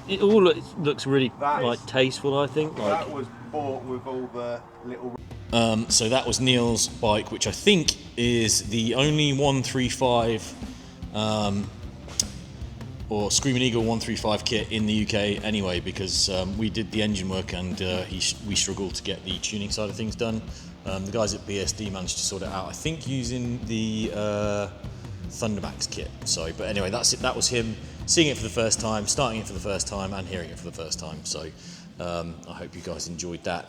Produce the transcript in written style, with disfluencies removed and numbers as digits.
it all looks really like tasteful. I think that was bought with all the little. So that was Neil's bike, which I think is the only 135 or Screaming Eagle 135 kit in the UK anyway, because we did the engine work and we struggled to get the tuning side of things done. The guys at BSD managed to sort it out, I think, using the Thundermax kit. So, but anyway, that's it. That was him seeing it for the first time, starting it for the first time, and hearing it for the first time. So I hope you guys enjoyed that.